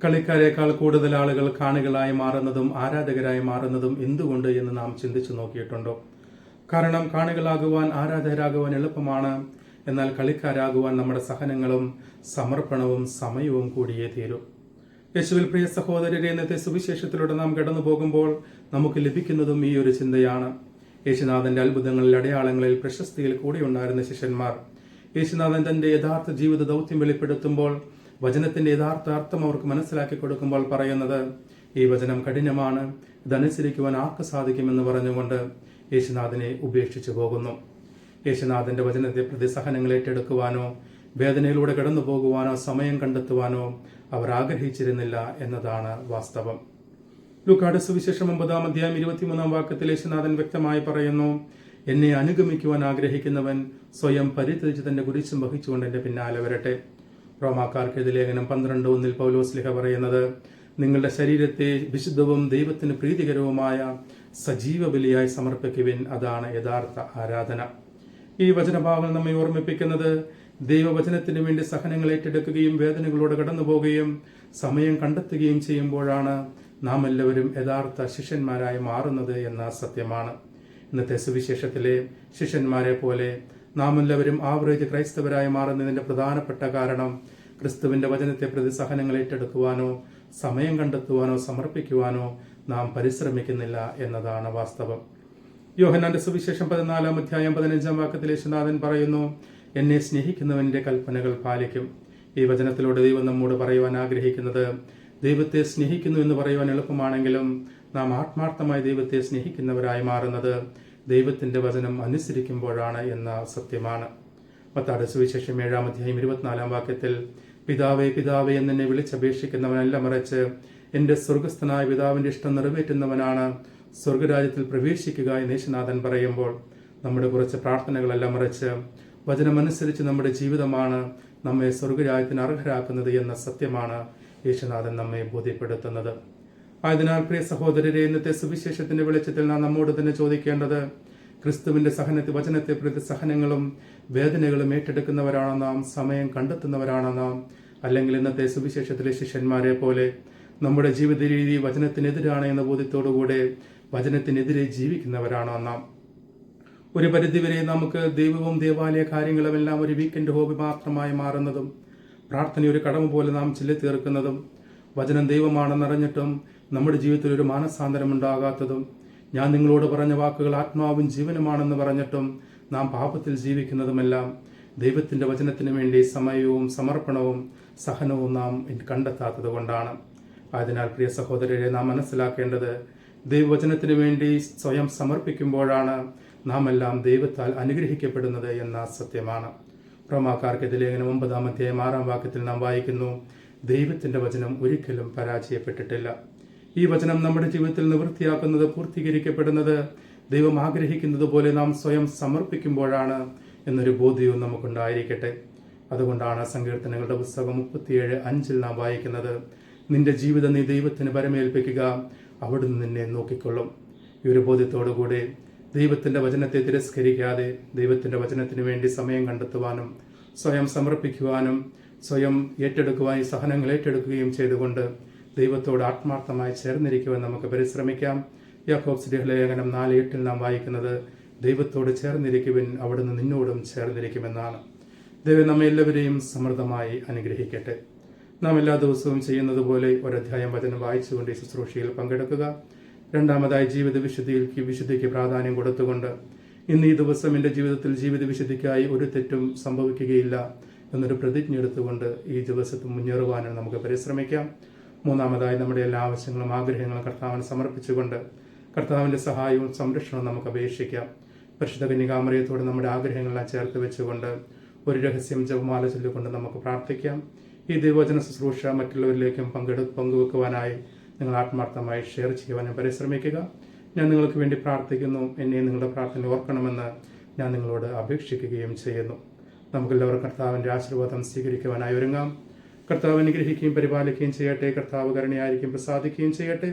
കളിക്കാരേക്കാൾ കൂടുതൽ ആളുകൾ കാണികളായി മാറുന്നതും ആരാധകരായി മാറുന്നതും എന്തുകൊണ്ട് എന്ന് നാം ചിന്തിച്ചു നോക്കിയിട്ടുണ്ടോ? കാരണം കാണികളാകുവാൻ, ആരാധകരാകുവാൻ എളുപ്പമാണ്. എന്നാൽ കളിക്കാരാകുവാൻ നമ്മുടെ സഹനങ്ങളും സമർപ്പണവും സമയവും കൂടിയേ തീരൂ. യേശുവിൽ പ്രിയ സഹോദരരെ, ഇന്നത്തെ സുവിശേഷത്തിലൂടെ നാം കടന്നു പോകുമ്പോൾ നമുക്ക് ലഭിക്കുന്നതും ഈ ഒരു ചിന്തയാണ്. യേശുനാഥന്റെ അത്ഭുതങ്ങളിൽ, അടയാളങ്ങളിൽ, പ്രശസ്തിയിൽ കൂടെയുണ്ടായിരുന്ന ശിഷ്യന്മാർ യേശുനാഥൻ തന്റെ യഥാർത്ഥ ജീവിത ദൗത്യം വെളിപ്പെടുത്തുമ്പോൾ, വചനത്തിന്റെ യഥാർത്ഥ അർത്ഥം അവർക്ക് മനസ്സിലാക്കി കൊടുക്കുമ്പോൾ പറയുന്നത്, ഈ വചനം കഠിനമാണ്, ഇതനുസരിക്കുവാൻ ആർക്ക് സാധിക്കുമെന്ന് പറഞ്ഞുകൊണ്ട് യേശുനാഥനെ ഉപേക്ഷിച്ചു പോകുന്നു. യേശുനാഥന്റെ വചനത്തെ പ്രതി സഹനങ്ങൾ ഏറ്റെടുക്കുവാനോ വേദനയിലൂടെ കടന്നു പോകുവാനോ സമയം കണ്ടെത്തുവാനോ അവർ ആഗ്രഹിച്ചിരുന്നില്ല എന്നതാണ് വാസ്തവം. ലൂക്കായുടെ സുവിശേഷം 9-ാം അധ്യായം 23-ാം വാക്യത്തിൽ യേശുനാഥൻ വ്യക്തമായി പറയുന്നു, എന്നെ അനുഗമിക്കുവാൻ ആഗ്രഹിക്കുന്നവൻ സ്വയം പരിത്യജിച്ച് തന്റെ കുരിശും വഹിച്ചുകൊണ്ട് എന്റെ പിന്നാലെ വരട്ടെ. റോമാക്കാർക്കെതിരെ ലേഖനം 12:1 പൗലോസ്ലിഹ പറയുന്നത്, നിങ്ങളുടെ ശരീരത്തെ വിശുദ്ധവും ദൈവത്തിന് പ്രീതികരവുമായ സജീവ ബലിയായി സമർപ്പിക്കുവിൻ, അതാണ് യഥാർത്ഥ ആരാധന. ഈ വചനഭാവങ്ങൾ നമ്മെ ഓർമ്മിപ്പിക്കുന്നത്, ദൈവവചനത്തിന് വേണ്ടി സഹനങ്ങൾ ഏറ്റെടുക്കുകയും വേദനകളോട് കടന്നു പോവുകയും സമയം കണ്ടെത്തുകയും ചെയ്യുമ്പോഴാണ് നാം എല്ലാവരും യഥാർത്ഥ ശിഷ്യന്മാരായി മാറുന്നത് എന്ന സത്യമാണ്. ഇന്നത്തെ സുവിശേഷത്തിലെ ശിഷ്യന്മാരെ പോലെ നാം എല്ലാവരും ആവറേജ് ക്രൈസ്തവരായി മാറുന്നതിന്റെ പ്രധാനപ്പെട്ട കാരണം ക്രിസ്തുവിന്റെ വചനത്തെ പ്രതി സഹനങ്ങൾ ഏറ്റെടുക്കുവാനോ സമയം കണ്ടെത്തുവാനോ സമർപ്പിക്കുവാനോ നാം പരിശ്രമിക്കുന്നില്ല എന്നതാണ് വാസ്തവം. യോഹന്നാന്റെ സുവിശേഷം 14-ാം അധ്യായം 15-ാം വാക്യത്തിൽ യേശുനാഥൻ പറയുന്നു, എന്നെ സ്നേഹിക്കുന്നവന്റെ കൽപ്പനകൾ പാലിക്കും. ഈ വചനത്തിലൂടെ ദൈവം നമ്മോട് പറയുവാൻ ആഗ്രഹിക്കുന്നത്, ദൈവത്തെ സ്നേഹിക്കുന്നു എന്ന് പറയുവാൻ എളുപ്പമാണെങ്കിലും നാം ആത്മാർത്ഥമായി ദൈവത്തെ സ്നേഹിക്കുന്നവരായി മാറുന്നത് ദൈവത്തിന്റെ വചനം അനുസരിക്കുമ്പോഴാണ് എന്ന സത്യമാണ്. മത്തായിയുടെ സുവിശേഷം 7-ാം അധ്യായം 24-ാം വാക്യത്തിൽ, പിതാവേ പിതാവേ എന്നെ വിളിച്ചപേക്ഷിക്കുന്നവനല്ല, മറിച്ച് എന്റെ സ്വർഗസ്ഥനായ പിതാവിന്റെ ഇഷ്ടം നിറവേറ്റുന്നവനാണ് സ്വർഗരാജ്യത്തിൽ പ്രവേശിക്കുക എന്ന് യേശുനാഥൻ പറയുമ്പോൾ, നമ്മുടെ കുറച്ച് പ്രാർത്ഥനകളല്ല, മറിച്ച് വചനമനുസരിച്ച് നമ്മുടെ ജീവിതമാണ് നമ്മെ സ്വർഗരാജ്യത്തിന് അർഹരാക്കുന്നത് എന്ന സത്യമാണ് യേശുനാഥൻ നമ്മെ ബോധ്യപ്പെടുത്തുന്നത്. ആയതിനാൽ പ്രിയ സഹോദരരെ, ഇന്നത്തെ സുവിശേഷത്തിന്റെ വെളിച്ചത്തിൽ നാം നമ്മോട് തന്നെ ചോദിക്കേണ്ടത്, ക്രിസ്തുവിന്റെ വചനത്തെ പ്രതി സഹനങ്ങളും വേദനകളും ഏറ്റെടുക്കുന്നവരാണോ നാം? സമയം കണ്ടെത്തുന്നവരാണോ നാം? അല്ലെങ്കിൽ ഇന്നത്തെ സുവിശേഷത്തിലെ ശിഷ്യന്മാരെ പോലെ നമ്മുടെ ജീവിത രീതി വചനത്തിനെതിരാണ് എന്ന ബോധ്യത്തോടുകൂടെ വചനത്തിനെതിരെ ജീവിക്കുന്നവരാണോ നാം? ഒരു പരിധിവരെ നമുക്ക് ദൈവവും ദേവാലയ കാര്യങ്ങളും എല്ലാം ഒരു വീക്കെൻഡ് ഹോബി മാത്രമായി മാറുന്നതും, പ്രാർത്ഥന ഒരു കടമ പോലെ നാം ചൊല്ലി തീർക്കുന്നതും, വചനം ദൈവമാണെന്നറിഞ്ഞിട്ടും നമ്മുടെ ജീവിതത്തിൽ ഒരു മാനസാന്തരം ഉണ്ടാകാത്തതും, ഞാൻ നിങ്ങളോട് പറഞ്ഞ വാക്കുകൾ ആത്മാവും ജീവനുമാണെന്ന് പറഞ്ഞിട്ടും നാം പാപത്തിൽ ജീവിക്കുന്നതുമെല്ലാം ദൈവത്തിന്റെ വചനത്തിന് വേണ്ടി സമയവും സമർപ്പണവും സഹനവും നാം കണ്ടെത്താത്തത് കൊണ്ടാണ്. അതിനാൽ പ്രിയ സഹോദരരെ, നാം മനസ്സിലാക്കേണ്ടത്, ദൈവവചനത്തിന് വേണ്ടി സ്വയം സമർപ്പിക്കുമ്പോഴാണ് നാം എല്ലാം ദൈവത്താൽ അനുഗ്രഹിക്കപ്പെടുന്നത് എന്ന സത്യമാണ്. റോമാക്കാർക്കെതിരെ ലേഖനം 9-ാം അധ്യായം 6-ാം വാക്യത്തിൽ നാം വായിക്കുന്നു, ദൈവത്തിന്റെ വചനം ഒരിക്കലും പരാജയപ്പെട്ടിട്ടില്ല. ഈ വചനം നമ്മുടെ ജീവിതത്തിൽ നിവൃത്തിയാക്കുന്നത്, പൂർത്തീകരിക്കപ്പെടുന്നത് ദൈവം ആഗ്രഹിക്കുന്നത് പോലെ നാം സ്വയം സമർപ്പിക്കുമ്പോഴാണ് എന്നൊരു ബോധ്യവും നമുക്കുണ്ടായിരിക്കട്ടെ. അതുകൊണ്ടാണ് സങ്കീർത്തനങ്ങളുടെ പുസ്തകം 37:5 നാം വായിക്കുന്നത്, നിന്റെ ജീവിതം നീ ദൈവത്തിന് പരമേൽപ്പിക്കുക, അവിടുന്ന് നിന്നെ നോക്കിക്കൊള്ളും. ഈ ഒരു ബോധ്യത്തോടുകൂടി ദൈവത്തിന്റെ വചനത്തെ തിരസ്കരിക്കാതെ ദൈവത്തിന്റെ വചനത്തിന് വേണ്ടി സമയം കണ്ടെത്തുവാനും സ്വയം സമർപ്പിക്കുവാനും സ്വയം ഏറ്റെടുക്കുവാനും സഹനങ്ങൾ ഏറ്റെടുക്കുകയും ചെയ്തുകൊണ്ട് ദൈവത്തോട് ആത്മാർത്ഥമായി ചേർന്നിരിക്കുവാൻ നമുക്ക് പരിശ്രമിക്കാം. യാക്കോബ് ലേഖനം 4:8 നാം വായിക്കുന്നത്, ദൈവത്തോട് ചേർന്നിരിക്കുവിൻ, അവിടുന്ന് നിന്നോടും ചേർന്നിരിക്കുമെന്നാണ്. ദൈവം നമ്മെ എല്ലാവരെയും സമൃദ്ധമായി അനുഗ്രഹിക്കട്ടെ. നാം എല്ലാ ദിവസവും ചെയ്യുന്നത് പോലെ ഒരധ്യായം വചനം വായിച്ചുകൊണ്ട് ഈ ശുശ്രൂഷയിൽ പങ്കെടുക്കുക. രണ്ടാമതായി, ജീവിത വിശുദ്ധിക്ക് പ്രാധാന്യം കൊടുത്തുകൊണ്ട് ഇന്ന് ഈ ദിവസം എൻ്റെ ജീവിതത്തിൽ ജീവിത വിശുദ്ധിക്കായി ഒരു തെറ്റും സംഭവിക്കുകയില്ല എന്നൊരു പ്രതിജ്ഞ എടുത്തുകൊണ്ട് ഈ ദിവസത്തിൽ മുന്നേറുവാനും നമുക്ക് പരിശ്രമിക്കാം. മൂന്നാമതായി, നമ്മുടെ എല്ലാ ആവശ്യങ്ങളും ആഗ്രഹങ്ങളും കർത്താവിന് സമർപ്പിച്ചുകൊണ്ട് കർത്താവിൻ്റെ സഹായവും സംരക്ഷണവും നമുക്ക് അപേക്ഷിക്കാം. പരിശുദ്ധ കന്യകാമറിയത്തോട് നമ്മുടെ ആഗ്രഹങ്ങളെല്ലാം ചേർത്ത് വെച്ചുകൊണ്ട് ഒരു രഹസ്യം ജപമാല ചൊല്ലിക്കൊണ്ട് നമുക്ക് പ്രാർത്ഥിക്കാം. ഈ ദൈവവചന ശുശ്രൂഷ മറ്റുള്ളവരിലേക്കും പങ്കുവെക്കുവാനായി നിങ്ങൾ ആത്മാർത്ഥമായി ഷെയർ ചെയ്യുവാനും പരിശ്രമിക്കുക. ഞാൻ നിങ്ങൾക്ക് വേണ്ടി പ്രാർത്ഥിക്കുന്നു. എന്നെ നിങ്ങളുടെ പ്രാർത്ഥന ഓർക്കണമെന്ന് ഞാൻ നിങ്ങളോട് അപേക്ഷിക്കുകയും ചെയ്യുന്നു. നമുക്കെല്ലാവർക്കും കർത്താവിൻ്റെ ആശീർവാദം സ്വീകരിക്കുവാനായി ഒരുങ്ങാം. കർത്താവ് അനുഗ്രഹിക്കുകയും പരിപാലിക്കുകയും ചെയ്യട്ടെ. കർത്താവ് കരുണയായിരിക്കും പ്രസാദിക്കുകയും ചെയ്യട്ടെ.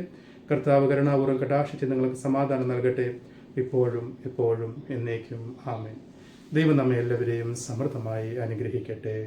കർത്താവ് കരുണാപൂർവ്വം കടാക്ഷിച്ച് നിങ്ങൾക്ക് സമാധാനം നൽകട്ടെ, ഇപ്പോഴും എപ്പോഴും എന്നേക്കും. ആമേൻ. ദൈവം നമ്മെ എല്ലാവരെയും സമൃദ്ധമായി അനുഗ്രഹിക്കട്ടെ.